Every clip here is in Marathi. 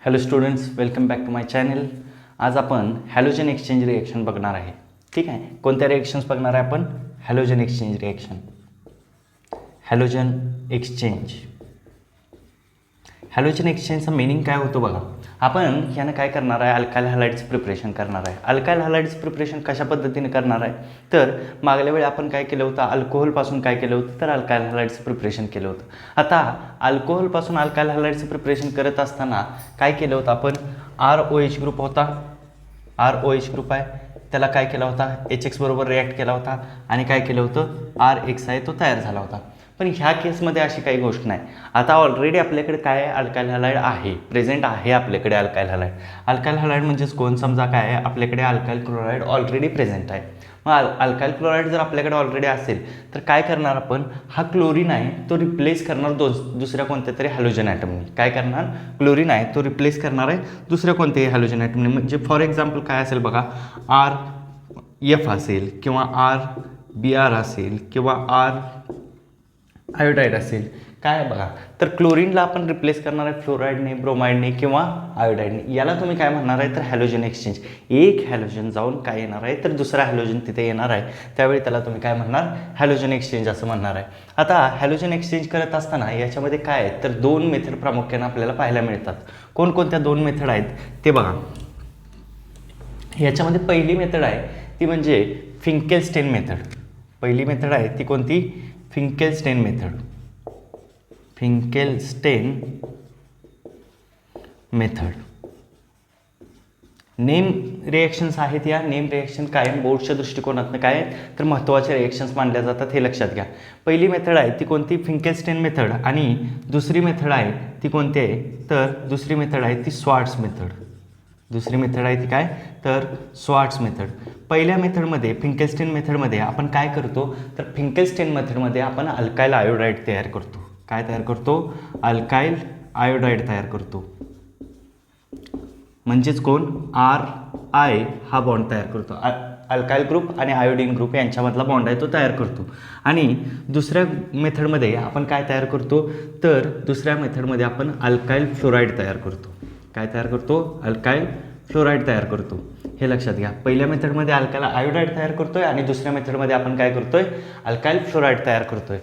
Hello students, welcome back to my channel. आज आपण हॅलोजन एक्सचेंज रिएक्शन बघणार आहे. ठीक आहे. कोणत्या रिएक्शन्स बघणार आहे आपण? Halogen exchange reaction. Halogen exchange. Halogen एक्सचेंजचा मिनिंग काय होतो बघा. आपण ह्यानं काय करणार आहे? अल्काइल हॅलाइड्स प्रिपरेशन करणार आहे. अल्काइल हॅलाइड्स प्रिपरेशन कशा पद्धतीने करणार आहे? तर मागल्या वेळी आपण काय केलं होतं? अल्कोहोलपासून काय केलं होतं? तर अल्काइल हॅलाइड्सचं प्रिपरेशन केलं होतं. आता अल्कोहोलपासून अल्काइल हॅलाइड्सचं प्रिपरेशन करत असताना काय केलं होतं आपण? ROH ग्रुप होता. ROH ग्रुप आहे, त्याला काय केला होता? HX बरोबर रिॲक्ट केला होता आणि काय केलं होतं? RX आहे तो तयार झाला होता. पण ह्या केसमध्ये अशी काही गोष्ट नाही. आता ऑलरेडी आपल्याकडे काय आहे? अल्काइल हॅलाइड आहे, प्रेझेंट आहे आपल्याकडे अल्काइल हॅलाइड. अल्काइल हॅलाइड म्हणजेच कोण? समजा काय आहे? आपल्याकडे अल्काइल क्लोराईड ऑलरेडी प्रेझेंट आहे. मग अल्काइल क्लोराईड जर आपल्याकडे ऑलरेडी असेल तर काय करणार आपण? हा क्लोरीन आहे तो रिप्लेस करणार दुसऱ्या कोणत्या तरी हॅलोजन ॲटमनी. काय करणार? क्लोरीन आहे तो रिप्लेस करणार आहे दुसऱ्या कोणत्याही हॅलोजन ॲटमनी. म्हणजे फॉर एक्झाम्पल काय असेल बघा, RF असेल किंवा RBr असेल किंवा R आयोडाईड असेल. काय बघा, तर क्लोरीनला आपण रिप्लेस करणार आहे फ्लोराईडने, ब्रोमाइडने किंवा आयोडाईडने. याला तुम्ही काय म्हणणार आहे? तर हॅलोजन एक्सचेंज. एक हॅलोजन जाऊन काय येणार आहे? तर दुसरा हॅलोजन तिथे येणार आहे. त्यावेळी त्याला तुम्ही काय म्हणणार? हॅलोजन एक्सचेंज असं म्हणणार आहे. आता हॅलोजन एक्सचेंज करत असताना याच्यामध्ये काय आहे? तर दोन मेथड प्रामुख्याने आपल्याला पाहायला मिळतात. कोणकोणत्या दोन मेथड आहेत ते बघा. याच्यामध्ये पहिली मेथड आहे ती म्हणजे फिंकेलस्टेन मेथड. पहिली मेथड आहे ती कोणती? फिंकेलस्टेन मेथड. फिंकेलस्टेन मेथड. नेम रिएक्शन्स आहेत. या नेम रिएक्शन कायम बोर्डच्या दृष्टिकोनातून काय आहेत? तर महत्त्वाचे रिएक्शन्स मानल्या जातात, हे लक्षात घ्या. पहिली मेथड आहे ती कोणती? फिंकेलस्टेन मेथड. आणि दुसरी मेथड आहे ती कोणती आहे? तर दुसरी मेथड आहे ती स्वार्ट्स मेथड. दुसरी मेथड आहे ती काय? तर स्वार्ट्स मेथड. पहिल्या मेथडमध्ये फिंकेलस्टेन मेथडमध्ये आपण काय करतो? तर फिंकेलस्टेन मेथडमध्ये आपण अल्काइल आयोडाईड तयार करतो. काय तयार करतो? अल्काइल आयोडाईड तयार करतो. म्हणजेच कोण? RI हा बॉन्ड तयार करतो. अल्काइल ग्रुप आणि आयोडीन ग्रुप यांच्यामधला बॉन्ड आहे तो तयार करतो. आणि दुसऱ्या मेथडमध्ये आपण काय तयार करतो? तर दुसऱ्या मेथडमध्ये आपण अल्काइल फ्लोराईड तयार करतो. काय तयार करतो? अल्काइल फ्लोराईड तयार करतो. हे लक्षात घ्या. पहिल्या मेथडमध्ये अल्काइल आयोडाईड तयार करतोय आणि दुसऱ्या मेथडमध्ये आपण काय करतोय? अल्काइल फ्लोराईड तयार करतोय.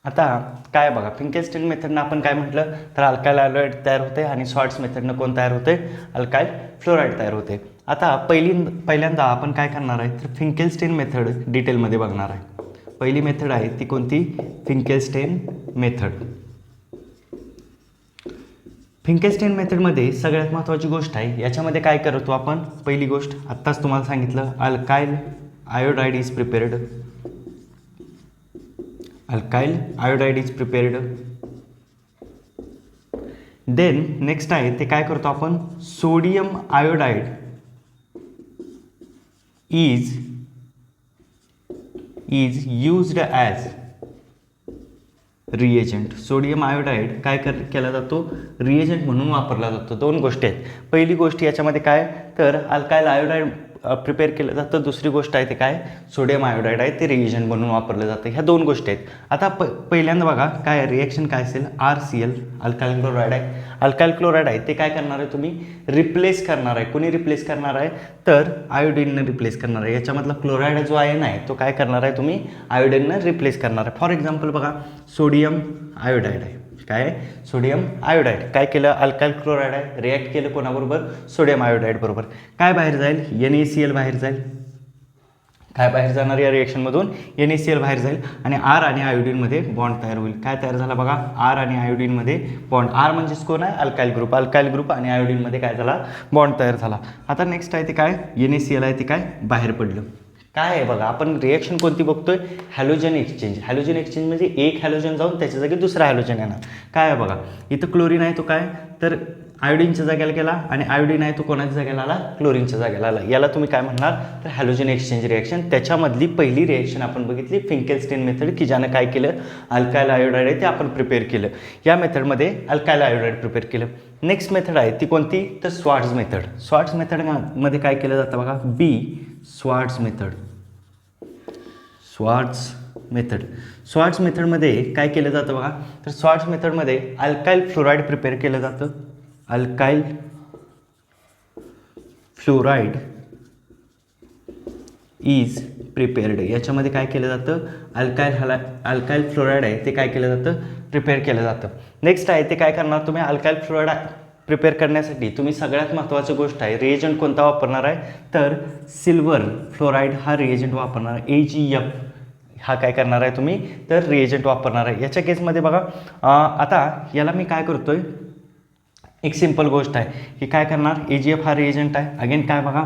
आता काय बघा, फिंकेलस्टेन मेथडनं आपण काय म्हटलं? तर अल्काइल आयोडाईड तयार होते आणि स्वार्ट्स मेथडनं कोण तयार होते? अल्काइल फ्लोराईड तयार होते. आता पहिल्यांदा आपण काय करणार आहे? तर फिंकेलस्टेन मेथड डिटेलमध्ये बघणार आहे. पहिली मेथड आहे ती कोणती? फिंकेलस्टेन मेथड. फिंकेलस्टेन मेथडमध्ये सगळ्यात महत्त्वाची गोष्ट आहे, याच्यामध्ये काय करतो आपण? पहिली गोष्ट आत्ताच तुम्हाला सांगितलं, alkyl iodide is prepared. Alkyl iodide is prepared. Then next आहे ते काय करतो आपण? Sodium iodide is used as reagent. Sodium iodide काय केला जातो? रिएजंट म्हणून वापरला जातो. दोन गोष्टी आहेत. पहिली गोष्ट याच्यामध्ये काय? तर अल्काइल आयोडाईड प्रिपेअर केलं जातं. दुसरी गोष्ट आहे ते काय? सोडियम आयोडाईड आहे ते रिएजंट म्हणून वापरलं जातं. ह्या दोन गोष्टी आहेत. आता पहिल्यांदा बघा काय रिएक्शन काय असेल? RCl अल्काइल क्लोराईड आहे. अल्काइल क्लोराईड आहे ते काय करणार आहे? तुम्ही रिप्लेस करणार आहे. कोणी रिप्लेस करणार आहे? तर आयोडीननं रिप्लेस करणार आहे. याच्यामधला क्लोराईड जो आयन आहे तो काय करणार आहे? तुम्ही आयोडीननं रिप्लेस करणार आहे. फॉर एक्झाम्पल बघा, सोडियम आयोडाईड आहे. काय आहे? Sodium iodide. काय केलं? अल्काइल क्लोराईड आहे, रिॲक्ट केलं कोणाबरोबर? सोडियम आयोडाईड बरोबर. काय बाहेर जाईल? NaCl बाहेर जाईल. काय बाहेर जाणार या रिएक्शनमधून? NaCl बाहेर जाईल आणि R आणि आयोडीनमध्ये बॉन्ड तयार होईल. काय तयार झाला बघा? R आणि आयोडीनमध्ये बॉन्ड. R म्हणजेच कोण आहे? Alkyl group. अल्काइल ग्रुप आणि आयोडीनमध्ये काय झाला? बॉन्ड तयार झाला. आता नेक्स्ट आहे ते काय? NaCl आहे ते काय? बाहेर पडलं. काय आहे बघा, आपण रिएक्शन कोणती बघतोय? Halogen exchange. हॅलोजन एक्सचेंज म्हणजे एक हॅलोजन जाऊन त्याच्या जागी दुसरा हॅलोजन येणार. काय आहे बघा, इथं क्लोरीन आहे तो काय? तर आयोडीनच्या जागेला गेला आणि आयोडीन आहे तो कोणाच्या जागेला आला? क्लोरीनच्या जागेला आला. याला तुम्ही काय म्हणणार? तर हॅलोजन एक्सचेंज रिएक्शन. त्याच्यामधली पहिली रिएक्शन आपण बघितली फिंकेलस्टेन मेथड, की ज्यानं काय केलं? अल्काइल आयोडाईड आहे ते आपण प्रिपेअर केलं. या मेथडमध्ये अल्काइल आयोडाईड प्रिपेअर केलं. नेक्स्ट मेथड आहे ती कोणती? तर स्वार्ट्स मेथड. स्वार्ट्स मेथडमध्ये काय केलं जातं बघा? Swarts method. स्वार्ट्स मेथडमध्ये काय केलं जातं बघा, तर स्वार्ट्स मेथडमध्ये अल्काइल फ्लोराईड प्रिपेअर केलं जातं. Alkyl fluoride is prepared. याच्यामध्ये काय केलं जातं, अल्काइल फ्लोराईड आहे ते काय केलं जातं, प्रिपेअर केलं जातं. नेक्स्ट आहे ते काय करणार तुम्ही, अल्काइल फ्लोराईड प्रिपेअर करण्यासाठी तुम्ही सगळ्यात महत्त्वाची गोष्ट आहे रिएजंट कोणता वापरणार आहे, तर सिल्वर फ्लोराईड हा रिएजंट वापरणार आहे. AgF हा काय करणार आहे तुम्ही, तर रिएजंट वापरणार आहे. याच्या केसमध्ये बघा आता याला मी काय करतोय, एक सिंपल गोष्ट आहे की काय करणार, AgF हा रिएजंट आहे. अगेन काय बघा,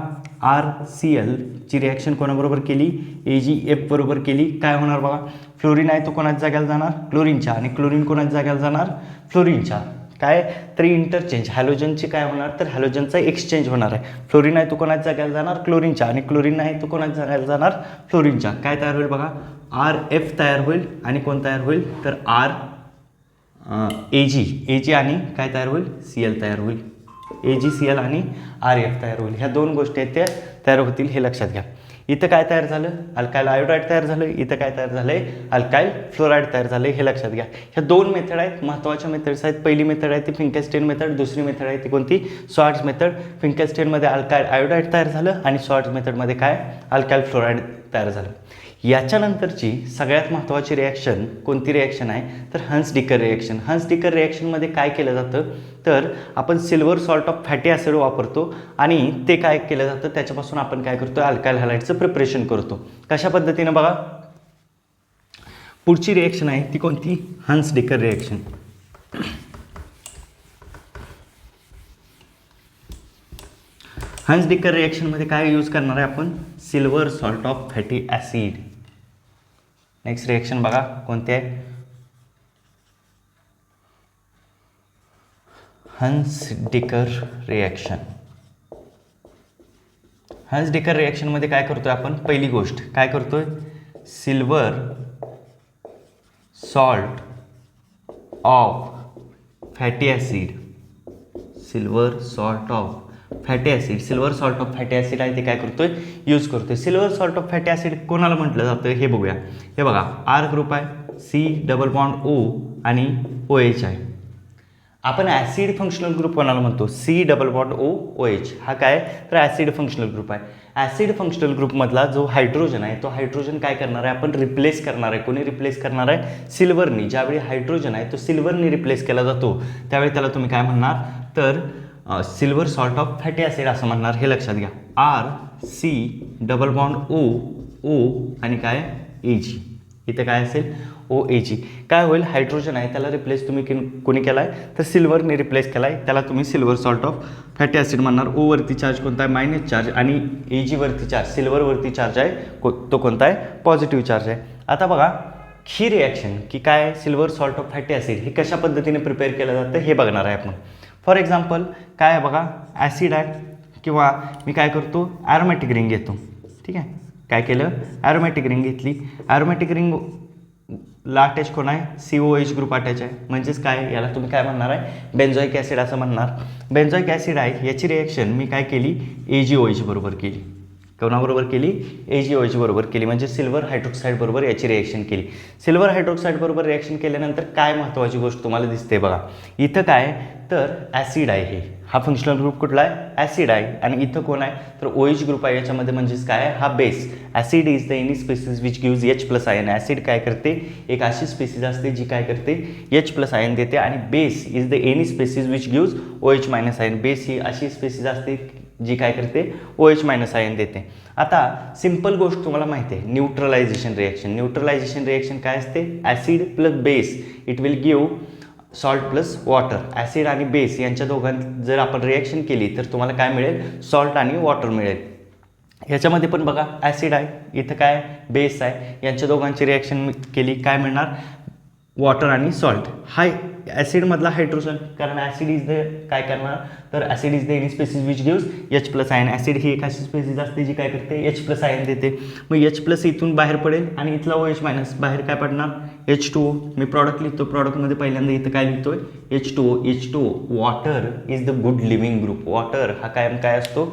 RCl ची रिॲक्शन कोणाबरोबर केली, AgF बरोबर केली. काय होणार बघा, फ्लोरीन आहे तो कोणाच्या जागेला जाणार, क्लोरीनच्या, आणि क्लोरीन कोणाच्या जागेला जाणार, फ्लोरीनच्या. काय तर इंटरचेंज हॅलोजनची काय होणार, तर हॅलोजनचा एक्सचेंज होणार आहे. फ्लोरीन आहे तो कोणाच्या जागेला जाणार, क्लोरीनच्या, आणि क्लोरीन आहे तो कोणाच्या जागेला जाणार, फ्लोरीनच्या. काय तयार होईल बघा, RF तयार होईल, आणि कोण तयार होईल, तर AG आणि काय तयार होईल, Cl तयार होईल. AgCl आणि RF तयार होईल. ह्या दोन गोष्टी आहेत त्या तयार होतील, हे लक्षात घ्या. इथं काय तयार झालं, अल्काइल आयोडाईड तयार झालं. इथं काय तयार झालं आहे, अल्काइल फ्लोराईड तयार झालं, हे लक्षात घ्या. ह्या दोन मेथड आहेत, महत्त्वाच्या मेथड्स आहेत. पहिली मेथड आहे ती फिंकेलस्टीन मेथड, दुसरी मेथड आहे ती कोणती, स्वार्ट्स मेथड. फिंकेलस्टीनमध्ये अल्काइल आयोडाईड तयार झालं, आणि स्वार्ट्स मेथडमध्ये काय, अल्काइल फ्लोराईड तयार झालं. याच्यानंतरची सगळ्यात महत्त्वाची रिॲक्शन कोणती रिॲक्शन आहे, तर हन्स डिकर रिॲक्शन. हन्स डिकर रिॲक्शनमध्ये काय केलं जातं, तर आपण silver salt of fatty acid वापरतो, आणि ते काय केलं जातं, त्याच्यापासून आपण काय करतो, अल्काइल हॅलाइडचं प्रिपरेशन करतो. कशा पद्धतीनं बघा, पुढची रिॲक्शन आहे ती कोणती, हन्स डिकर रिॲक्शन. हन्स डिकर रिॲक्शनमध्ये काय यूज करणार आहे आपण, silver salt of fatty acid. Next reaction बघा कोणती आहे, हन्स डिकर रिॲक्शन. हन्स डिकर रिॲक्शनमध्ये काय करतोय आपण, पहिली गोष्ट काय करतोय, silver salt of fatty acid. Silver salt of fatty acid, silver salt of fatty acid आहे ते काय करतोय, यूज करतोय. Silver salt of fatty acid कोणाला म्हटलं जातं हे बघूया. हे बघा R ग्रुप आहे, C डबल बॉन्ड O आणि OH आहे. आपण ॲसिड फंक्शनल ग्रुप कोणाला म्हणतो, C डबल बॉन्ड OH हा काय, तर ॲसिड फंक्शनल ग्रुप आहे. ॲसिड फंक्शनल ग्रुपमधला जो हायड्रोजन आहे तो हायड्रोजन काय करणार आहे, आपण रिप्लेस करणार आहे. कोणी रिप्लेस करणार आहे, सिल्वरनी. ज्यावेळी हायड्रोजन आहे तो सिल्वरनी रिप्लेस केला जातो त्यावेळी त्याला तुम्ही काय म्हणणार, तर silver salt of fatty acid असं म्हणणार, हे लक्षात घ्या. RC डबल बॉन्ड O आणि काय AG. इथं काय असेल, OAG. काय होईल, हायड्रोजन आहे त्याला रिप्लेस तुम्ही कोणी केला आहे, तर सिल्वरने रिप्लेस केला आहे, त्याला तुम्ही silver salt of fatty acid म्हणणार. O वरती चार्ज कोणता आहे, मायनस चार्ज, आणि AG वरती चार्ज, सिल्वरवरती चार्ज आहे तो कोणता आहे, पॉझिटिव्ह चार्ज आहे. आता बघा ही रिॲक्शन की काय, silver salt of fatty acid हे कशा पद्धतीने प्रिपेअर केलं जातं हे बघणार आहे आपण. फॉर एक्झाम्पल काय आहे बघा, ॲसिड आहे, किंवा मी काय करतो, ॲरोमॅटिक रिंग घेतो. ठीक आहे, काय केलं, ॲरोमॅटिक रिंग घेतली. ॲरोमॅटिक रिंग ला अटॅच कोण आहे, COH ग्रुप अटॅच आहे. म्हणजेच काय, याला तुम्ही काय म्हणणार आहे, बेन्झोइक ॲसिड असं म्हणणार. बेन्झोइक ॲसिड आहे, याची रिॲक्शन मी काय केली, AgOH बरोबर केली. कोणाबरोबर केली, AgOH बरोबर केली. म्हणजे सिल्वर हायड्रोक्साईड बरोबर याची रिॲक्शन केली. सिल्वर हायड्रोक्साईड बरोबर रिॲक्शन केल्यानंतर काय महत्त्वाची गोष्ट तुम्हाला दिसते बघा, इथं काय, तर ॲसिड आहे. हा फंक्शनल ग्रुप कुठला आहे, ॲसिड आहे. आणि इथं कोण आहे, तर OH ग्रुप आहे. याच्यामध्ये म्हणजेच काय, हा base. Acid is the any species which gives H+ ion. Acid काय करते, एक अशी स्पेसिस असते जी काय करते, H+ आयन देते. आणि base is the any species which gives OH- ion. Base ही अशी स्पेसिस असते जी काय करते, OH- आयन देते. आता सिंपल गोष्ट तुम्हाला माहिती आहे, न्यूट्रलायझेशन रिॲक्शन. न्यूट्रलायझेशन रिॲक्शन काय असते, acid plus base it will give salt plus water. Acid आणि बेस यांच्या दोघांत जर आपण रिॲक्शन केली तर तुम्हाला काय मिळेल, सॉल्ट आणि वॉटर मिळेल. ह्याच्यामध्ये पण बघा ॲसिड आहे, इथं काय बेस आहे, यांच्या दोघांची रिॲक्शन केली काय मिळणार, वॉटर आणि सॉल्ट. हा ॲसिडमधला हायड्रोजन, कारण ॲसिड इज द काय करणार, तर acid is the any species which gives H+ ion. Acid ही एक अशी स्पेसिस असते जी काय करते, H+ आयन देते. मग H+ इथून बाहेर पडेल आणि इथला OH- बाहेर काय पडणार, H2O. मी प्रॉडक्ट लिहितो, प्रॉडक्टमध्ये पहिल्यांदा इथं काय लिहितोय, H2O. Water is the good living group. Water हा काय असतो,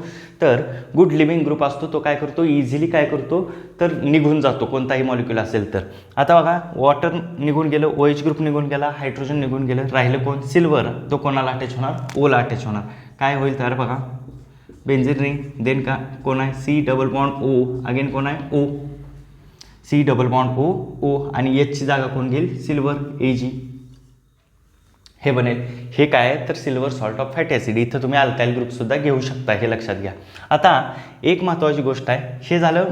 तर गुड लिव्हिंग ग्रुप असतो तो काय करतो, इझिली काय करतो तर निघून जातो कोणताही मॉलिक्यूल असेल तर. आता बघा वॉटर निघून गेलं, OH ग्रुप निघून गेला, हायड्रोजन निघून गेलं, राहिलं कोण, सिल्वर. तो कोणाला अटॅच होणार, ओला अटॅच होणार. काय होईल तर बघा बेन्झीन रिंग, देन का कोण आहे C double bond O, again कोण आहे O, C double bond O आणि Hची जागा कोण घेईल, सिल्वर Ag हे बनेल. हे काय आहे तर silver salt of fatty acid. इथं तुम्ही अल्काइल ग्रुपसुद्धा घेऊ शकता, हे लक्षात घ्या. आता एक महत्त्वाची गोष्ट आहे, हे झालं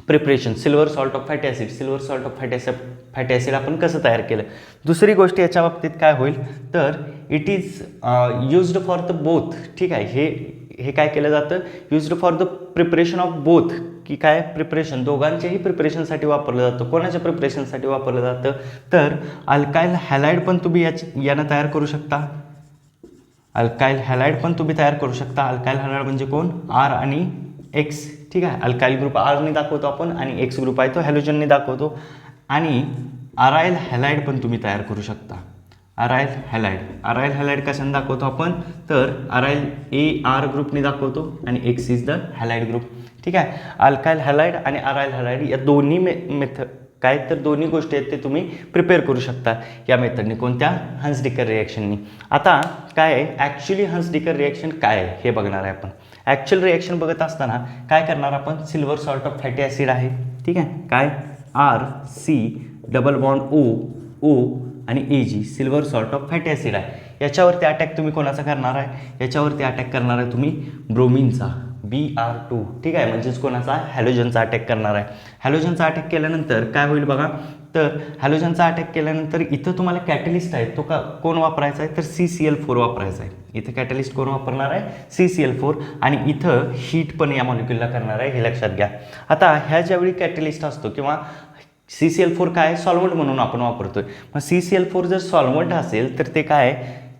preparation silver salt of fatty acid. Silver salt of fatty acid आपण कसं तयार केलं. दुसरी गोष्ट याच्या बाबतीत काय होईल तर it is used for the both. ठीक आहे, हे काय केलं जातं, used for the preparation of both, की काय प्रिपरेशन दोघांच्याही प्रिपरेशनसाठी वापरलं जातं. कोणाच्या प्रिपरेशनसाठी वापरलं जातं तर अल्काइल हॅलाइड पण तुम्ही यानं तयार करू शकता. अल्काइल हॅलाइड पण तुम्ही तयार करू शकता. अल्काइल हॅलाइड म्हणजे कोण, R आणि X. ठीक आहे, अल्काइल ग्रुप Rने दाखवतो आपण आणि X ग्रुप आहे तो हॅलोजनने दाखवतो. आणि अराइल हॅलाइड पण तुम्ही तयार करू शकता. अराइल हॅलाइड कशाने दाखवतो आपण तर अराइल AR ग्रुपने दाखवतो आणि X is the halide group. ठीक आहे, अल्काइल हॅलाइड आणि अराइल हॅलाइड या दोन्ही मेथड काय तर दोन्ही गोष्टी आहेत ते तुम्ही प्रिपेअर करू शकता या मेथडने. कोणत्या, हन्स-डिकर रिॲक्शननी. आता काय आहे ॲक्च्युली हन्स-डिकर रिॲक्शन काय आहे हे बघणार आहे आपण. ॲक्च्युअल रिॲक्शन बघत असताना काय करणार आपण, silver salt of fatty acid आहे. ठीक आहे, काय RC डबल बॉन्ड O आणि Ag silver salt of fatty acid आहे. याच्यावरती अटॅक तुम्ही कोणाचा करणार आहे, याच्यावरती अटॅक करणार आहे तुम्ही ब्रोमिनचा Br2. ठीक आहे, म्हणजेच कोणाचा, हॅलोजनचा अटॅक करणार आहे. हॅलोजनचा अटॅक केल्यानंतर काय होईल बघा तर हॅलोजनचा अटॅक केल्यानंतर इथं तुम्हाला कॅटलिस्ट आहे तो कोण वापरायचा आहे तर CCl4 वापरायचा आहे. इथं कॅटलिस्ट कोण वापरणार आहे, CCl4. आणि इथं हीट पण या मॉलिक्यूलला करणार आहे, हे लक्षात घ्या. आता ह्या ज्यावेळी कॅटलिस्ट असतो किंवा CCl4 काय सॉल्व्हंट म्हणून आपण वापरतोय. मग CCl4 जर सॉल्व्हंट असेल तर ते काय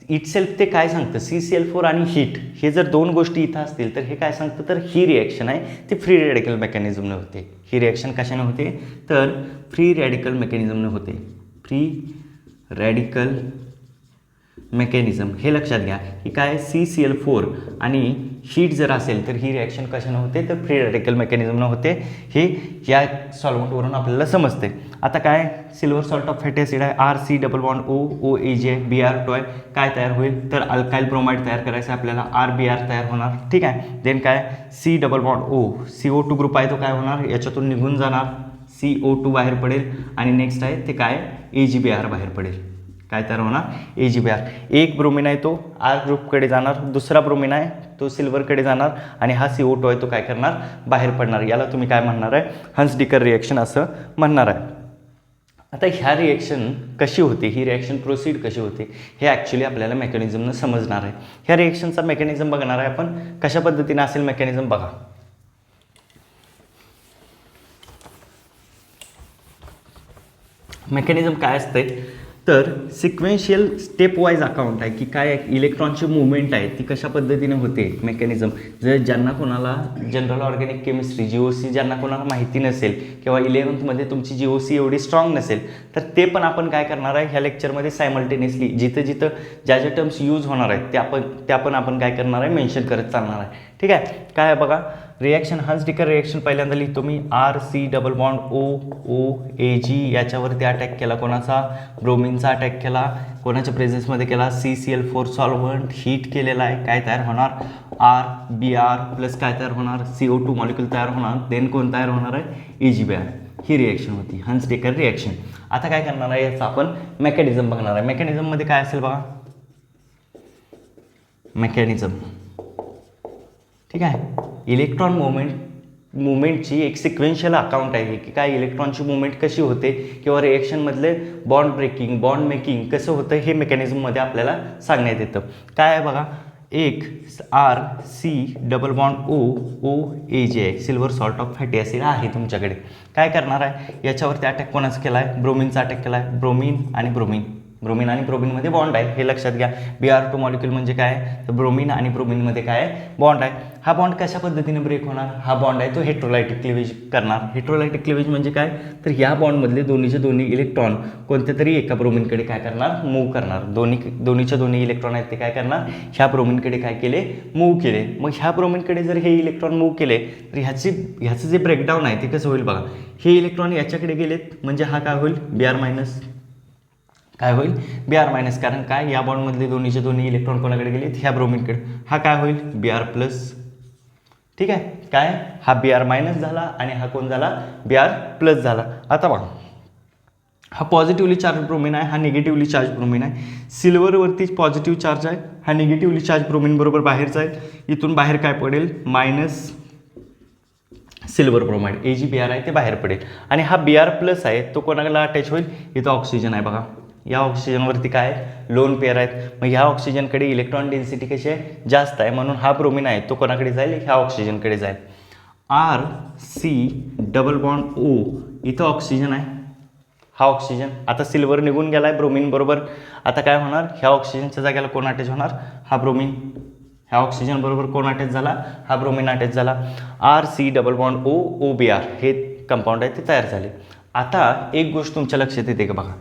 इटसेल्फ ते काय सांगतं, CCl4 आणि हीट हे जर दोन गोष्टी इथं असतील तर हे काय सांगतं तर ही रिॲक्शन आहे ती फ्री रॅडिकल मेकॅनिझमने होते. ही रिॲक्शन कशाने होते तर फ्री रॅडिकल मेकॅनिझमने होते. फ्री रॅडिकल मेकॅनिझम हे लक्षात घ्या की काय CCl4 आणि हीट जर असेल तर ही रिॲक्शन कशाने होते तर फ्री रॅडिकल मेकॅनिझमने होते. हे या सॉल्व्हंटवरून आपल्याला समजते. आता काय silver salt of fatty acid आहे, RC डबल बॉन्ड OAG आहे, Br2 आहे. काय तयार होईल तर अल्काइल ब्रोमाइड तयार करायचं आहे आपल्याला, RBr तयार होणार. ठीक आहे, देन काय C double bond O, CO2 group आहे तो काय होणार याच्यातून निघून जाणार, CO2 बाहेर पडेल आणि नेक्स्ट आहे ते काय AgBr बाहेर पडेल. काय तयार होणार AgBr. एक ब्रोमिन आहे तो R ग्रुपकडे जाणार, दुसरा ब्रोमिन आहे तो सिल्वरकडे जाणार आणि हा CO2 आहे तो काय करणार बाहेर पडणार. याला तुम्ही काय म्हणणार आहे हन्स-डिकर रिॲक्शन असं म्हणणार आहे. आता ह्या रिॲक्शन कशी होते, ही रिॲक्शन प्रोसीड कशी होते हे ॲक्च्युली आपल्याला मेकॅनिझमनं समजणार आहे. ह्या रिॲक्शनचा मेकॅनिझम बघणार आहे आपण, कशा पद्धतीने असेल मेकॅनिझम बघा. मेकॅनिझम काय असते तर सिक्वेन्शियल स्टेप वाईज अकाउंट आहे की काय इलेक्ट्रॉनची मुवमेंट आहे ती कशा पद्धतीने होते मेकॅनिझम. जर ज्यांना कोणाला जनरल ऑर्गॅनिक केमिस्ट्री GOC ज्यांना कोणाला माहिती नसेल किंवा 11th तुमची GOC एवढी स्ट्रॉंग नसेल तर ते पण आपण काय करणार आहे ह्या लेक्चरमध्ये सायमल्टेनियसली जिथं जिथं ज्या ज्या टर्म्स यूज होणार आहेत त्या पण आपण काय करणार आहे मेन्शन करत चालणार आहे. ठीक आहे, काय आहे बघा रिॲक्शन हन्स-डिकर रिॲक्शन पहिल्यांदा लिहितो मी RC डबल बॉन्ड OAG याच्यावरती अटॅक केला कोणाचा ब्रोमिनचा अटॅक केला, कोणाच्या प्रेझेन्समध्ये केला CCl4 सॉल्व्हंट हीट केलेला आहे. काय तयार होणार RBr प्लस काय तयार होणार CO2 मॉलिक्यूल तयार होणार. देन कोण तयार होणार आहे AgBr. ही रिॲक्शन होती हन्स-डिकर रिॲक्शन. आता काय करणार आहे याचा आपण मेकॅनिझम बघणार आहे. मेकॅनिझममध्ये काय असेल बघा मेकॅनिझम. ठीक आहे, इलेक्ट्रॉन मुवमेंटची एक सिक्वेन्शियल अकाउंट आहे की काय इलेक्ट्रॉनची मुवमेंट कशी होते किंवा रिॲक्शनमधले बॉन्ड ब्रेकिंग बॉन्ड मेकिंग कसं होतं हे मेकॅनिझममध्ये आपल्याला सांगण्यात येतं. काय आहे बघा एक RC डबल बॉन्ड OAG आहे, silver salt of fatty acid आहे तुमच्याकडे. काय करणार आहे याच्यावरती अटॅक कोणाचा केला आहे ब्रोमिनचा अटॅक केला आहे. ब्रोमिन आणि ब्रोमिन ब्रोमीन आणि ब्रोमीनमध्ये बॉन्ड आहे हे लक्षात घ्या. Br2 मॉलिक्यूल म्हणजे काय, तर ब्रोमीन आणि ब्रोमीनमध्ये काय बॉन्ड आहे. हा बॉन्ड कशा पद्धतीने ब्रेक होणार, हा बॉन्ड आहे तो हेट्रोलायटिक क्लिवेज करणार. हेट्रोलायटिक क्लिवेज म्हणजे काय, तर या बॉन्डमधले दोन्ही इलेक्ट्रॉन कोणत्या तरी एका ब्रोमीनकडे काय करणार, मूव्ह करणार. दोन्हीच्या दोन्ही इलेक्ट्रॉन आहेत ते काय करणार, ह्या ब्रोमीनकडे काय केले, मूव्ह केले. मग ह्या ब्रोमीनकडे जर हे इलेक्ट्रॉन मूव्ह केले तर ह्याचं जे ब्रेकडाऊन आहे ते कसं होईल बघा. हे इलेक्ट्रॉन याच्याकडे गेलेत म्हणजे हा काय होईल, Br मायनस. काय होईल, Br मायनस. कारण काय, या बॉन्डमधले दोन्ही इलेक्ट्रॉन कोणाकडे गेलेत, ह्या ब्रोमीनकडे. हा काय होईल, Br प्लस. ठीक आहे, काय हा Br मायनस झाला आणि हा कोण झाला, Br प्लस झाला. आता बघा, हा पॉझिटिव्हली चार्ज ब्रोमीन आहे, हा निगेटिव्हली चार्ज ब्रोमीन आहे. सिल्वरवरती पॉझिटिव्ह चार्ज आहे, हा निगेटिव्हली चार्ज ब्रोमीन बरोबर बाहेरचा आहे. इथून बाहेर काय पडेल, minus silver bromide. Ag Br आहे ते बाहेर पडेल. आणि हा Br प्लस आहे तो कोणाला अटॅच होईल, इथं ऑक्सिजन आहे बघा. या ऑक्सिजनवरती काय आहे, लोन पेअर आहेत. मग ह्या ऑक्सिजनकडे इलेक्ट्रॉन डेन्सिटी कशी आहे, जास्त आहे, म्हणून हा ब्रोमीन आहे तो कोणाकडे जाईल, ह्या ऑक्सिजनकडे जाईल. RC डबल बॉन्ड O, इथं ऑक्सिजन आहे, हा ऑक्सिजन. आता सिल्वर निघून गेला आहे ब्रोमीन बरोबर. आता काय होणार, ह्या ऑक्सिजनच्या जागेला कोण अटॅच होणार, हा ब्रोमीन. ह्या ऑक्सिजन बरोबर कोण अटॅच झाला, हा ब्रोमीन अटॅच झाला. RC डबल बॉन्ड OBr हे कंपाऊंड आहे ते तयार झाले. आता एक गोष्ट तुमच्या लक्षात येते का बघा,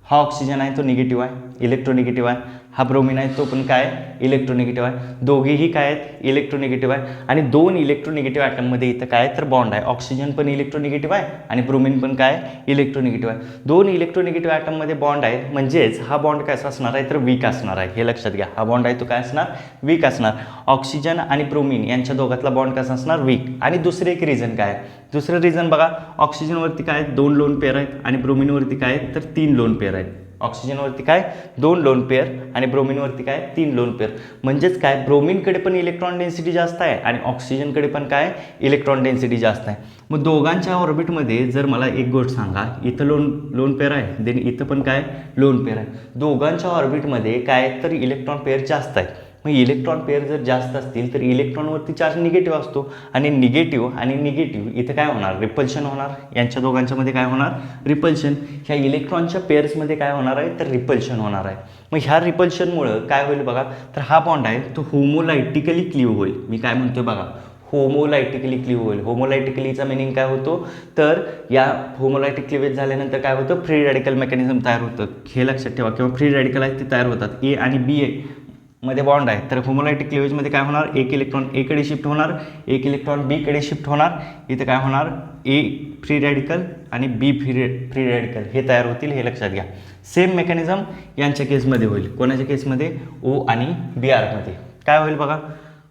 हा ऑक्सिजन आहे तो निगेटिव्ह आहे, इलेक्ट्रोनिगेटिव्ह आहे. हा ब्रोमीन आहे तो पण काय, इलेक्ट्रोनिगेटिव्ह आहे. दोघेही काय आहेत, इलेक्ट्रोनिगेटिव्ह आहे. आणि दोन इलेक्ट्रोनिगेटिव्ह ॲटममध्ये इथं काय तर बॉन्ड आहे. ऑक्सिजन पण इलेक्ट्रोनिगेटिव्ह आहे आणि ब्रोमीन पण काय, इलेक्ट्रोनिगेटिव्ह आहे. दोन इलेक्ट्रोनिगेटिव्ह ॲटममध्ये बॉन्ड आहे, म्हणजेच हा बॉन्ड कसा असणार आहे, तर वीक असणार आहे. हे लक्षात घ्या, हा बॉन्ड आहे तो काय असणार, वीक असणार. ऑक्सिजन आणि ब्रोमीन यांच्या दोघातला बॉन्ड कसा असणार, वीक. आणि दुसरे एक रिझन काय आहे, दुसरं रिझन बघा, ऑक्सिजनवरती काय 2 लोन पेअर आहेत आणि ब्रोमीनवरती काय तर 3 लोन पेअर आहेत. ऑक्सिजनवरती काय 2 लोन पेअर आणि ब्रोमीनवरती काय 3 लोन पेअर. म्हणजेच काय, ब्रोमीनकडे पण इलेक्ट्रॉन डेन्सिटी जास्त आहे आणि ऑक्सिजनकडे पण काय इलेक्ट्रॉन डेन्सिटी जास्त आहे. मग दोघांच्या ऑर्बिटमध्ये जर मला एक गोष्ट सांगा, इथं लोन पेअर आहे, देन इथं पण काय लोन पेअर आहे. दोघांच्या ऑर्बिटमध्ये काय तर इलेक्ट्रॉन पेअर जास्त आहे. मग इलेक्ट्रॉन पेअर जर जास्त असतील तर इलेक्ट्रॉनवरती चार्ज निगेटिव्ह असतो आणि निगेटिव्ह इथं काय होणार, रिपल्शन होणार. यांच्या दोघांच्यामध्ये काय होणार, रिपल्शन. ह्या इलेक्ट्रॉनच्या पेअर्समध्ये काय होणार आहे, तर रिपल्शन होणार आहे. मग ह्या रिपल्शनमुळं काय होईल बघा, तर हा बॉन्ड आहे तो होमोलायटिकली क्लीव्ह होईल. मी काय म्हणतोय बघा, होमोलायटिकली क्लीव्ह होईल. होमोलायटिकलीचा मिनिंग काय होतो, तर या होमोलायटिक क्लिवेज झाल्यानंतर काय होतं, फ्री रॅडिकल मेकॅनिझम तयार होतं. हे लक्षात ठेवा, किंवा फ्री रॅडिकल आहेत ते तयार होतात. ए आणि बी मध्ये बॉन्ड आहे तर होमोलायटिक क्लिवेजमध्ये काय होणार, एक इलेक्ट्रॉन एकडे शिफ्ट होणार, एक इलेक्ट्रॉन बीकडे शिफ्ट होणार. इथं काय होणार, ए फ्री रॅडिकल आणि बी फ्री रॅडिकल हे तयार होतील. हे लक्षात घ्या. सेम मेकॅनिझम यांच्या केसमध्ये होईल. कोणाच्या केसमध्ये, O आणि Br मध्ये. काय होईल बघा,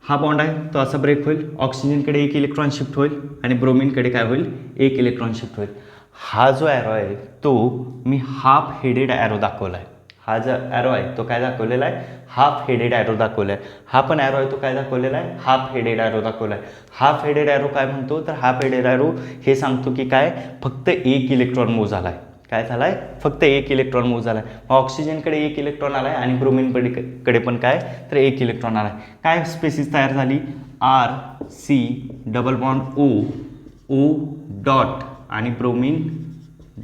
हा बॉन्ड आहे तो असा ब्रेक होईल, ऑक्सिजनकडे एक इलेक्ट्रॉन शिफ्ट होईल आणि ब्रोमीनकडे काय होईल, एक इलेक्ट्रॉन शिफ्ट होईल. हा जो ॲरो आहे तो मी हाफ हेडेड ॲरो दाखवला आहे. हा जो ॲरो आहे तो काय दाखवलेला आहे, हाफ हेडेड ॲरो दाखवला आहे. हा पण ॲरो आहे तो काय दाखवलेला आहे, हाफ हेडेड ॲरो दाखवला आहे. हाफ हेडेड ॲरो काय म्हणतो, तर हाफ हेडेड ॲरो हे सांगतो की काय, फक्त एक इलेक्ट्रॉन मूव्ह झाला आहे. काय झाला आहे, फक्त एक इलेक्ट्रॉन मूव्ह झाला आहे. ऑक्सिजनकडे एक इलेक्ट्रॉन आला आहे आणि ब्रोमीनकडे पण काय तर एक इलेक्ट्रॉन आला आहे. काय स्पेसिस तयार झाली, RC double bond O dot आणि ब्रोमीन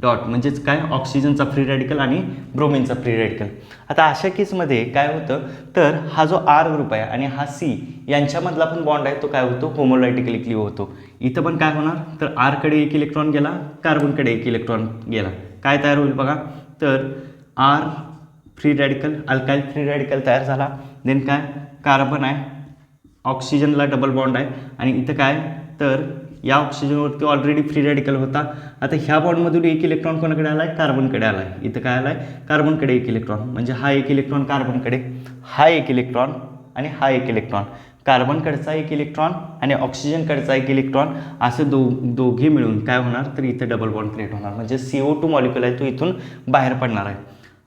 डॉट, म्हणजेच काय ऑक्सिजनचा फ्री रॅडिकल आणि ब्रोमीनचा फ्री रॅडिकल. आता अशा केसमध्ये काय होतं, तर हा जो R ग्रुप आहे आणि हा C यांच्यामधला पण बॉन्ड आहे तो काय होतो, होमोलायटिकली क्लीव्ह होतो. इथं पण काय होणार, तर Rकडे एक इलेक्ट्रॉन गेला, कार्बनकडे एक इलेक्ट्रॉन गेला. काय तयार होईल बघा, तर R free radical, alkyl free radical तयार झाला. देन काय, कार्बन आहे, ऑक्सिजनला डबल बॉन्ड आहे आणि इथं काय, तर या ऑक्सिजनवरती ऑलरेडी फ्री रॅडिकल होता. आता ह्या बॉन्डमधून एक इलेक्ट्रॉन कोणाकडे आला आहे, कार्बनकडे आला आहे. इथं काय आला आहे, कार्बनकडे एक इलेक्ट्रॉन, म्हणजे हा एक इलेक्ट्रॉन कार्बनकडे, हा एक इलेक्ट्रॉन आणि हा एक इलेक्ट्रॉन. कार्बनकडचा एक इलेक्ट्रॉन आणि ऑक्सिजनकडचा एक इलेक्ट्रॉन, असं दोघे मिळून काय होणार, तर इथं डबल बॉन्ड क्रिएट होणार. म्हणजे CO2 मॉलिक्यूल आहे तो इथून बाहेर पडणार आहे.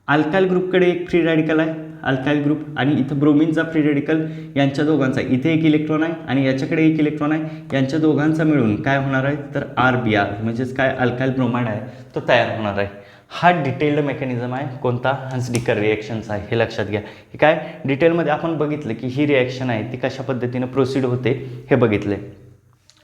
अल्काइल ग्रुपकडे एक फ्री रॅडिकल आहे, अल्काइल ग्रुप, आणि इथं ब्रोमीनचा फ्री रॅडिकल, यांच्या दोघांचा इथे एक इलेक्ट्रॉन आहे आणि याच्याकडे एक इलेक्ट्रॉन आहे. यांच्या दोघांचा मिळून काय होणार आहे, तर RBr, म्हणजेच काय अल्काइल ब्रोमाइड आहे तो तयार होणार आहे. हा डिटेल्ड मेकॅनिझम आहे कोणता, हन्स-डिकर रिॲक्शनचा आहे. हे लक्षात घ्या. हे काय डिटेलमध्ये आपण बघितलं की ही रिॲक्शन आहे ती कशा पद्धतीनं प्रोसीड होते हे बघितले.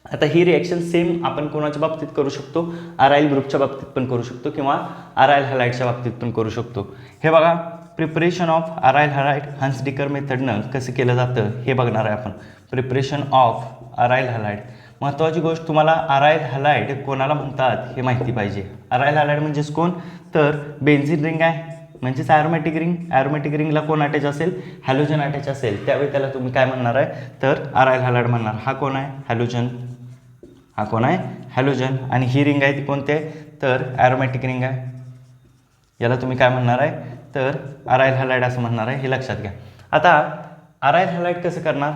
आता ही रिॲक्शन सेम आपण कोणाच्या बाबतीत करू शकतो, अराईल ग्रुपच्या बाबतीत पण करू शकतो किंवा अराईल हॅलाइडच्या बाबतीत पण करू शकतो. हे बघा, preparation of aryl halide Hunsdiecker मेथडनं कसं केलं जातं हे बघणार आहे आपण. Preparation of aryl halide. महत्त्वाची गोष्ट, तुम्हाला अराईल हॅलाइड कोणाला म्हणतात हे माहिती पाहिजे. अराईल हॅलाइड म्हणजेच कोण, तर बेन्झीन रिंग आहे म्हणजेच ॲरोमॅटिक रिंग. ॲरोमॅटिक रिंगला कोण अटॅच असेल, हॅलोजन अटॅच असेल, त्यावेळी त्याला तुम्ही काय म्हणणार आहे, तर अराईल हॅलाइड म्हणणार. हा कोण आहे, हॅलोजन. हा कोण आहे, हॅलोजन. आणि ही रिंग आहे ती कोणती आहे, तर ॲरोमॅटिक रिंग आहे. याला तुम्ही काय म्हणणार आहे, तर अराईल हॅलाइड असं म्हणणार आहे. हे लक्षात घ्या. आता अराईल हॅलाइड कसं करणार,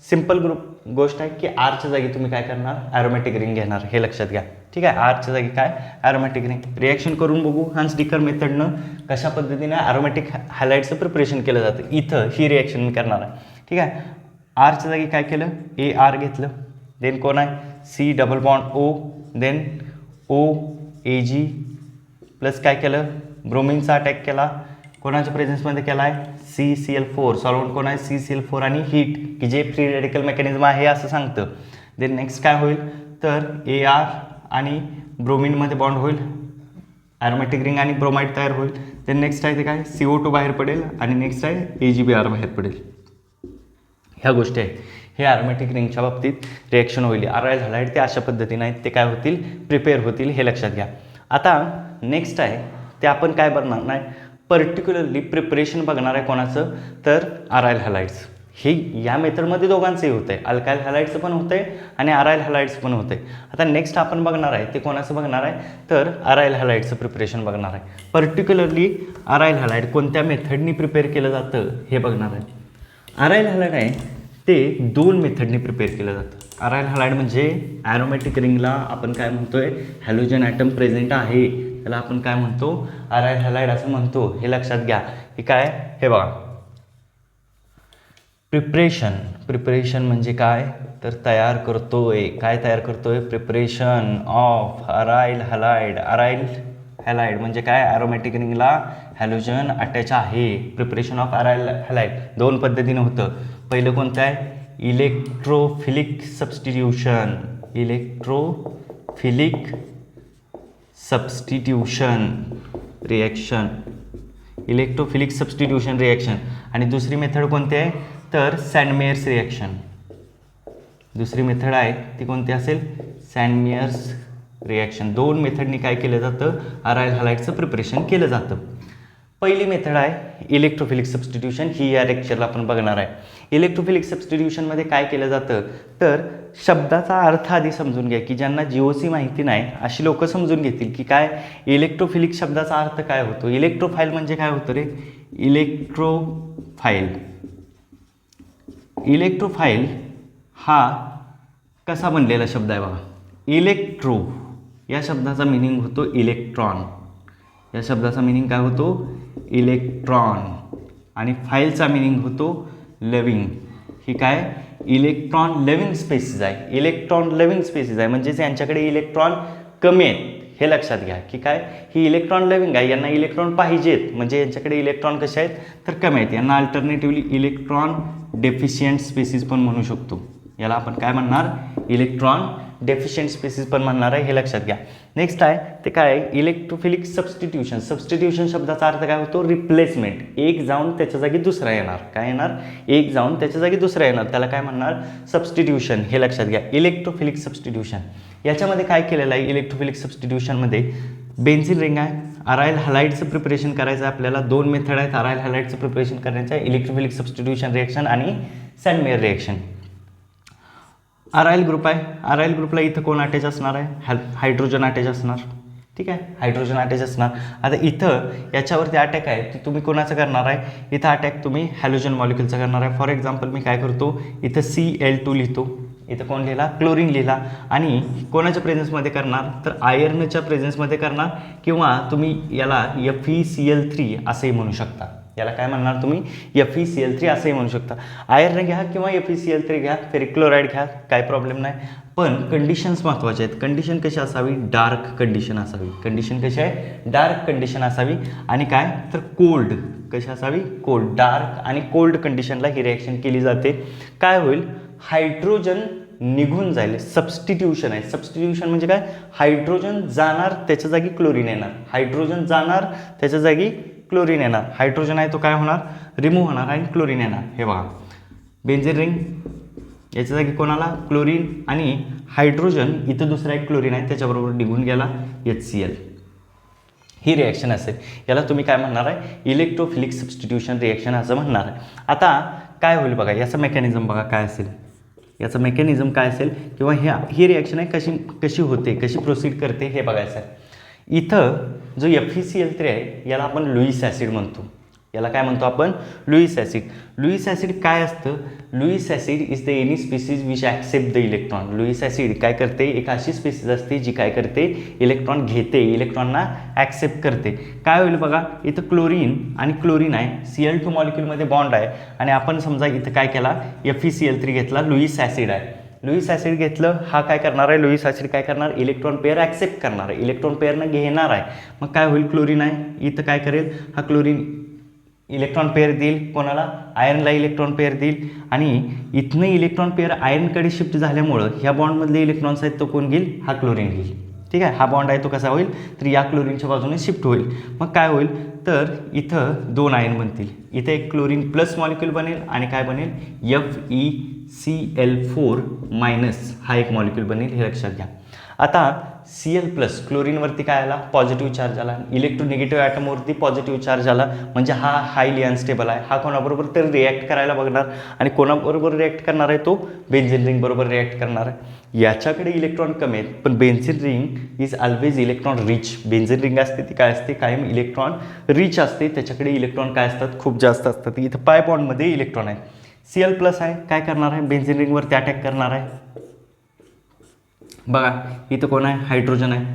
सिम्पल गोष्ट आहे की आरच्या जागी तुम्ही काय करणार, ॲरोमॅटिक रिंग घेणार. हे लक्षात घ्या. ठीक आहे, आरच्या जागी काय, ॲरोमॅटिक रिंग. रिॲक्शन करून बघू हन्स डिकर मेथडनं कशा पद्धतीने ॲरोमॅटिक हॅलाइडचं प्रिपरेशन केलं जातं. इथं ही रिॲक्शन मी करणार आहे. ठीक आहे, आरच्या जागी काय केलं, ए आर घेतलं. देन कोण आहे, C double bond O. Then O A G plus काय केलं, ब्रोमिनचा अटॅक केला. कोणाच्या प्रेझेन्समध्ये केला आहे, CCl4. सॉल्व्हंट कोण आहे, CCl4 आणि हीट, की जे फ्री रेडिकल मेकॅनिझम आहे असं सांगतं. देन नेक्स्ट काय होईल, तर AR आणि ब्रोमिनमध्ये बॉन्ड होईल, ॲरोमॅटिक रिंग आणि ब्रोमाइड तयार होईल. देन नेक्स्ट आहे ते काय, CO2 बाहेर पडेल आणि नेक्स्ट आहे AgBr बाहेर पडेल. ह्या गोष्टी आहेत. हे ॲरोमॅटिक रिंगच्या बाबतीत रिॲक्शन होईल. अराईल हॅलाइड ते अशा पद्धतीने आहेत, ते काय होतील, प्रिपेअर होतील. हे लक्षात घ्या. आता नेक्स्ट आहे ते आपण काय बघणार नाही, पर्टिक्युलरली प्रिपरेशन बघणार आहे कोणाचं, तर अराईल हॅलाइड्स. हे या मेथडमध्ये दोघांचंही होतं आहे, अल्काईल हॅलाइड्सचं पण होतं आहे आणि अराईल हॅलाइड्स पण होतं आहे. आता नेक्स्ट आपण बघणार आहे ते कोणाचं बघणार आहे, तर अराईल हॅलाइडचं प्रिपरेशन बघणार आहे. पर्टिक्युलरली अराईल हॅलाइड कोणत्या मेथडनी प्रिपेअर केलं जातं हे बघणार आहे. अराईल हॅलाइड आहे ते 2 मेथडनी प्रिपेअर केलं जातं. अराईल हॅलाइड म्हणजे ॲरोमॅटिक रिंगला आपण काय म्हणतोय, हॅलोजन ॲटम प्रेझेंट आहे, त्याला आपण काय म्हणतो, अराईल हॅलाइड असं म्हणतो. हे लक्षात घ्या. हे काय, हे बघा, प्रिपरेशन म्हणजे काय, तर तयार करतोय. काय तयार करतोय, preparation of aryl halide. अराईल halide म्हणजे काय, ॲरोमॅटिक रिंगला हॅलोजन अटॅच आहे. प्रिपरेशन ऑफ अराईल हॅलाइड 2 पद्धतीने होतं. पहिलं कोणतं आहे, electrophilic substitution. Electrophilic substitution reaction. Electrophilic substitution reaction. आणि दुसरी मेथड कोणती आहे, तर सँडमेयर्स रिॲक्शन. दुसरी मेथड आहे ती कोणती असेल, सँडमेयर्स रिॲक्शन. 2 मेथडनी काय केलं जातं, अराईल हॅलाइडचं प्रिपरेशन केलं जातं. पहिली मेथड आहे इलेक्ट्रोफिलिक सबस्टिट्यूशन. ही या लेक्चरला आपण बघणार आहे. इलेक्ट्रोफिलिक सबस्टिट्यूशनमध्ये काय केलं जातं, तर शब्दाचा अर्थ आधी समजून घ्या, की ज्यांना GOC माहिती नाही अशी लोक समजून घेतील की काय इलेक्ट्रोफिलिक शब्दाचा अर्थ काय होतो. इलेक्ट्रोफाईल म्हणजे काय होतं रे, इलेक्ट्रोफाईल. इलेक्ट्रोफाईल हा कसा बनलेला शब्द आहे बघा. इलेक्ट्रो या शब्दाचा मिनिंग होतो इलेक्ट्रॉन. या शब्दाचा मिनिंग काय होतो, इलेक्ट्रॉन. आणि फाईलचा मिनिंग होतो लिव्हिंग. ही काय, इलेक्ट्रॉन लिव्हिंग स्पेसिस आहे. इलेक्ट्रॉन लिव्हिंग स्पेसिस आहे म्हणजेच यांच्याकडे इलेक्ट्रॉन कमी आहेत. हे लक्षात घ्या की काय, ही इलेक्ट्रॉन लिव्हिंग आहे, यांना इलेक्ट्रॉन पाहिजेत म्हणजे यांच्याकडे इलेक्ट्रॉन कसे आहेत, तर कमी आहेत. यांना अल्टरनेटिव्हली इलेक्ट्रॉन डेफिशियंट स्पेसिस पण म्हणू शकतो. याला आपण काय म्हणणार, इलेक्ट्रॉन डेफिशियंट स्पेसिस पण म्हणणार आहे. हे लक्षात घ्या. नेक्स्ट आहे ते काय, इलेक्ट्रोफिलिक सबस्टिट्यूशन. सबस्टिट्यूशन शब्दाचा अर्थ काय होतो, रिप्लेसमेंट. एक जाऊन त्याच्या जागी दुसरा येणार. काय येणार, एक जाऊन त्याच्या जागी दुसरा येणार, त्याला काय म्हणणार, सबस्टिट्यूशन. हे लक्षात घ्या. इलेक्ट्रोफिलिक सबस्टिट्यूशन याच्यामध्ये काय केलेलं आहे, इलेक्ट्रोफिलिक सबस्टिट्यूशनमध्ये बेन्झीन रिंग आहे, अराईल हॅलाइडचं प्रिपरेशन करायचं आहे आपल्याला. 2 मेथड आहेत अराईल हॅलाइडचं प्रिपरेशन करण्याचं आहे, इलेक्ट्रोफिलिक सबस्टिट्यूशन रिॲक्शन आणि सँडमेयर रिॲक्शन. अराईल ग्रुप आहे. अराईल ग्रुपला इथं कोण अटॅच असणार आहे, हायड्रोजन अटॅच असणार. ठीक आहे, हायड्रोजन अटॅच असणार. आता इथं याच्यावरती अटॅक आहे ते तुम्ही कोणाचं करणार आहे, इथं अटॅक तुम्ही हॅलोजन मॉलिक्युलचा करणार आहे. फॉर एक्झाम्पल मी काय करतो, इथं Cl2 लिहितो, इथं कोण लिहिला, क्लोरीन लिहिला. आणि कोणाच्या प्रेझेन्समध्ये करणार, तर आयर्नच्या प्रेझेन्समध्ये करणार, किंवा तुम्ही याला FeCl3 असंही म्हणू शकता. याला काय म्हणणार तुम्ही, FeCl3 असंही म्हणू शकता. आयर्न घ्या किंवा FeCl3 घ्या, फेरिक क्लोराईड घ्या, काय प्रॉब्लेम नाही. पण कंडिशन्स महत्त्वाचे आहेत. कंडिशन कशी असावी, डार्क कंडिशन असावी. कंडिशन कशी आहे, डार्क कंडिशन असावी. आणि काय, तर कोल्ड कशी असावी, कोल्ड. डार्क आणि कोल्ड कंडिशनला ही रिॲक्शन केली जाते. काय होईल, हायड्रोजन निघून जाईल. सबस्टिट्यूशन आहे. सबस्टिट्यूशन म्हणजे काय, हायड्रोजन जाणार त्याच्या जागी क्लोरीन येणार, हायड्रोजन जाणार त्याच्या जागी क्लोरीन येणार, हायड्रोजन आहे तो काय होणार, रिमूव्ह होणार आणि क्लोरीन येणार. हे बघा बेन्झीन रिंग, याच्या जागी कोणाला, क्लोरीन, आणि हायड्रोजन इथं दुसरा एक क्लोरीन आहे त्याच्याबरोबर निघून गेला HCl. ही रिॲक्शन असेल, याला तुम्ही काय म्हणणार आहे, इलेक्ट्रोफिलिक सबस्टिट्यूशन रिॲक्शन असं म्हणणार आहे. आता काय होईल बघा, याचं मेकॅनिझम बघा काय असेल, याचं मेकॅनिझम काय असेल किंवा ही रिॲक्शन आहे कशी होते, कशी प्रोसीड करते हे बघायचं आहे. इथं जो FeCl3 आहे याला आपण लुईस ॲसिड म्हणतो. याला काय म्हणतो आपण, लुईस ॲसिड. लुईस ॲसिड काय असतं, Lewis acid is the any species which accept the electron. Lewis acid काय करते, एक अशी स्पीसीज असते जी काय करते, इलेक्ट्रॉन घेते, इलेक्ट्रॉनना ॲक्सेप्ट करते. काय होईल बघा, इथं क्लोरीन आणि क्लोरीन आहे, Cl2 मॉलिक्यूलमध्ये बॉन्ड आहे आणि आपण समजा इथं काय केला, FeCl3 घेतला, लुईस ॲसिड आहे. लुईस ॲसिड घेतलं, हा काय करणार आहे, लुईस ॲसिड काय करणार, इलेक्ट्रॉन पेअर ॲक्सेप्ट करणार आहे, इलेक्ट्रॉन पेअरनं घेणार आहे. मग काय होईल, क्लोरीन आहे इथं काय करेल, हा क्लोरीन इलेक्ट्रॉन पेअर देईल कोणाला, आयर्नला इलेक्ट्रॉन पेअर देईल आणि इथनं इलेक्ट्रॉन पेअर आयर्नकडे शिफ्ट झाल्यामुळं ह्या बॉन्डमधले इलेक्ट्रॉन्स आहेत तो कोण घेईल, हा क्लोरीन घेईल. ठीक आहे, हा बॉन्ड आहे तो कसा होईल, तर या क्लोरीनच्या बाजूने शिफ्ट होईल. मग काय होईल, तर इथं 2 आयन बनतील, इथं एक क्लोरीन प्लस मॉलिक्यूल बनेल आणि काय बनेल, FeCl4 मायनस हा एक मॉलिक्यूल बनेल, हे लक्षात घ्या. आता Cl प्लस क्लोरीनवरती काय आला, पॉझिटिव्ह चार्ज आला, इलेक्ट्रोनिगेटिव्ह ॲटमवरती पॉझिटिव्ह चार्ज आला, म्हणजे हा हायली अनस्टेबल आहे. हा कोणाबरोबर तर रिॲक्ट करायला बघणार आणि कोणाबरोबर रिॲक्ट करणार आहे, तो बेन्झीन रिंग बरोबर रिॲक्ट करणार आहे. याच्याकडे इलेक्ट्रॉन कमी आहेत, पण benzene ring is always electron rich. Benzene ring असते ती काय असते, कायम इलेक्ट्रॉन रिच असते, त्याच्याकडे इलेक्ट्रॉन काय असतात, खूप जास्त असतात. इथं पाय बॉन्डमध्ये इलेक्ट्रॉन आहे. Cl प्लस आहे, काय करणार आहे, बेन्झीन रिंगवरती अटॅक करणार आहे. बघा इथं कोण आहे, हायड्रोजन आहे,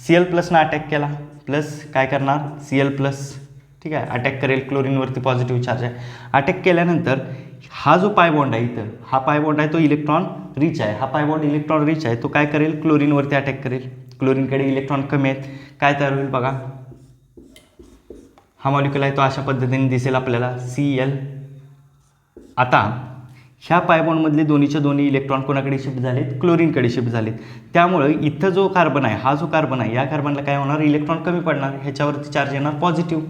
Cl प्लसनं अटॅक केला, प्लस काय करणार, Cl प्लस, ठीक आहे, अटॅक करेल, क्लोरीनवरती पॉझिटिव्ह चार्ज आहे. अटॅक केल्यानंतर हा जो पाय बॉन्ड आहे इथं, हा पाय बॉन्ड आहे तो इलेक्ट्रॉन रिच आहे, हा पाय बॉन्ड इलेक्ट्रॉन रिच आहे, तो काय करेल, क्लोरीनवरती अटॅक करेल. क्लोरीनकडे इलेक्ट्रॉन कमी आहेत, काय तयार होईल बघा, हा मॉलिक्यूल आहे तो अशा पद्धतीने दिसेल आपल्याला, Cl. आता ह्या पायबॉन्डमधले दोन्हीच्या दोन्ही इलेक्ट्रॉन कोणाकडे शिफ्ट झालेत, क्लोरीनकडे शिफ्ट झालेत. त्यामुळे इथं जो कार्बन आहे, हा जो कार्बन आहे, या कार्बनला काय होणार, इलेक्ट्रॉन कमी पडणार, ह्याच्यावरती चार्ज येणार पॉझिटिव्ह.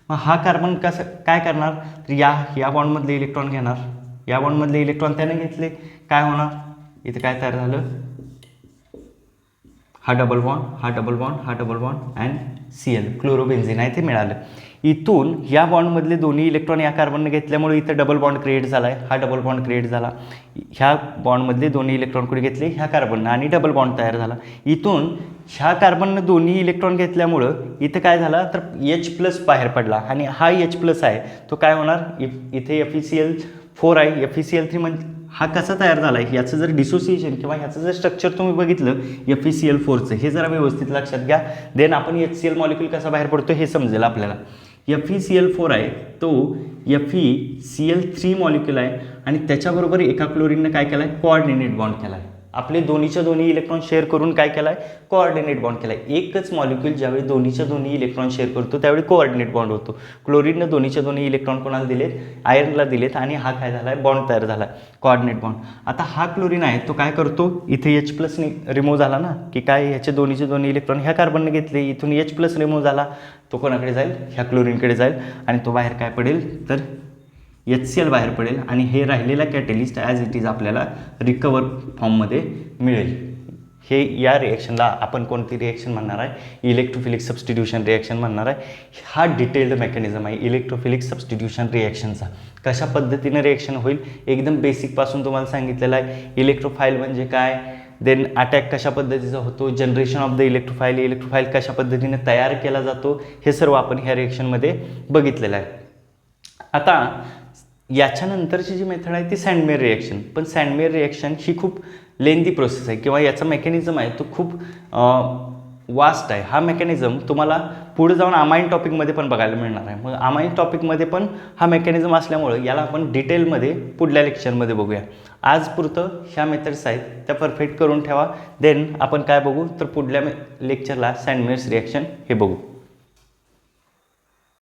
मग हा कार्बन कसं काय करणार, तर या बॉन्डमधले इलेक्ट्रॉन घेणार, या बॉन्डमधले इलेक्ट्रॉन त्याने घेतले, काय होणार, इथं काय तयार झालं, हा डबल बॉन्ड, हा डबल बॉन्ड, हा डबल बॉन्ड अँड Cl, क्लोरोबेन्झीन आहे ते मिळालं. इथून या बॉन्डमधले दोन्ही इलेक्ट्रॉन या कार्बनने घेतल्यामुळे इथं डबल बॉन्ड क्रिएट झाला आहे, हा डबल बॉन्ड क्रिएट झाला. ह्या बॉन्डमधले दोन्ही इलेक्ट्रॉन कुठे घेतले, ह्या कार्बननं, आणि डबल बॉन्ड तयार झाला. इथून ह्या कार्बननं दोन्ही इलेक्ट्रॉन घेतल्यामुळं इथं काय झालं, तर H प्लस बाहेर पडला आणि हा H प्लस आहे तो काय होणार, इथे FeCl4 आहे, FeCl3 म्हणजे हा कसा तयार झाला आहे, याचं जर डिसोसिएशन किंवा ह्याचं जर स्ट्रक्चर तुम्ही बघितलं FeCl4चं, हे जरा व्यवस्थित लक्षात घ्या, देन आपण HCl मॉलिक्यूल कसा बाहेर पडतो हे समजेल आपल्याला. FeCl4 आहे तो FeCl3 मॉलिक्यूल आहे आणि त्याच्याबरोबर एका क्लोरीननं काय केलं आहे, कोऑर्डिनेट बॉन्ड केला आहे. आपले दोन्हीच्या दोन्ही इलेक्ट्रॉन शेअर करून काय केलं आहे, कोऑर्डिनेट बॉन्ड केला आहे. एकच मॉलिक्यूल ज्यावेळी दोन्हीच्या दोन्ही इलेक्ट्रॉन शेअर करतो त्यावेळी कोऑर्डिनेट बॉन्ड होतो. क्लोरीननं दोन्हीच्या दोन्ही इलेक्ट्रॉन कोणाला दिलेत, आयर्नला दिलेत आणि हा काय झाला आहे, बॉन्ड तयार झाला आहे, कोऑर्डिनेट बॉन्ड. आता हा क्लोरीन आहे तो काय करतो, इथे H प्लस रिमूव्ह झाला ना, की काय ह्याचे दोन्हीचे दोन्ही इलेक्ट्रॉन ह्या कार्बनने घेतले, इथून H प्लस रिमूव्ह झाला, तो कोणाकडे जाईल, ह्या क्लोरीनकडे जाईल आणि तो बाहेर काय पडेल, तर HCl बाहेर पडेल आणि हे राहिलेला कॅटलिस्ट ॲज इट इज आपल्याला रिकवर फॉर्ममध्ये मिळेल. हे या रिॲक्शनला आपण कोणती रिॲक्शन म्हणणार आहे, इलेक्ट्रोफिलिक सबस्टिट्यूशन रिॲक्शन म्हणणार आहे. हा डिटेल्ड मेकॅनिझम आहे इलेक्ट्रोफिलिक सबस्टिट्यूशन रिॲक्शनचा. कशा पद्धतीने रिॲक्शन होईल एकदम बेसिकपासून तुम्हाला सांगितलेलं आहे. इलेक्ट्रोफाईल म्हणजे काय, देन अटॅक कशा पद्धतीचा होतो, जनरेशन ऑफ द इलेक्ट्रोफाईल कशा पद्धतीने तयार केला जातो, हे सर्व आपण ह्या रिॲक्शनमध्ये बघितलेलं आहे. आता याच्यानंतरची जी मेथड आहे ती सँडमेअर रिॲक्शन. पण सँडमेअर रिॲक्शन ही खूप लेंदी प्रोसेस आहे किंवा याचा मेकॅनिझम आहे तो खूप वास्ट आहे. हा मेकॅनिझम तुम्हाला पुढे जाऊन अमाईन टॉपिकमध्ये पण बघायला मिळणार आहे. मग अमाईन टॉपिकमध्ये पण हा मेकॅनिझम असल्यामुळं याला आपण डिटेलमध्ये पुढल्या लेक्चरमध्ये बघूया. आजपुरतं ह्या मेथड्स आहेत त्या परफेक्ट करून ठेवा. देन आपण काय बघू तर पुढल्या लेक्चरला सँडमेअर्स रिॲक्शन हे बघू.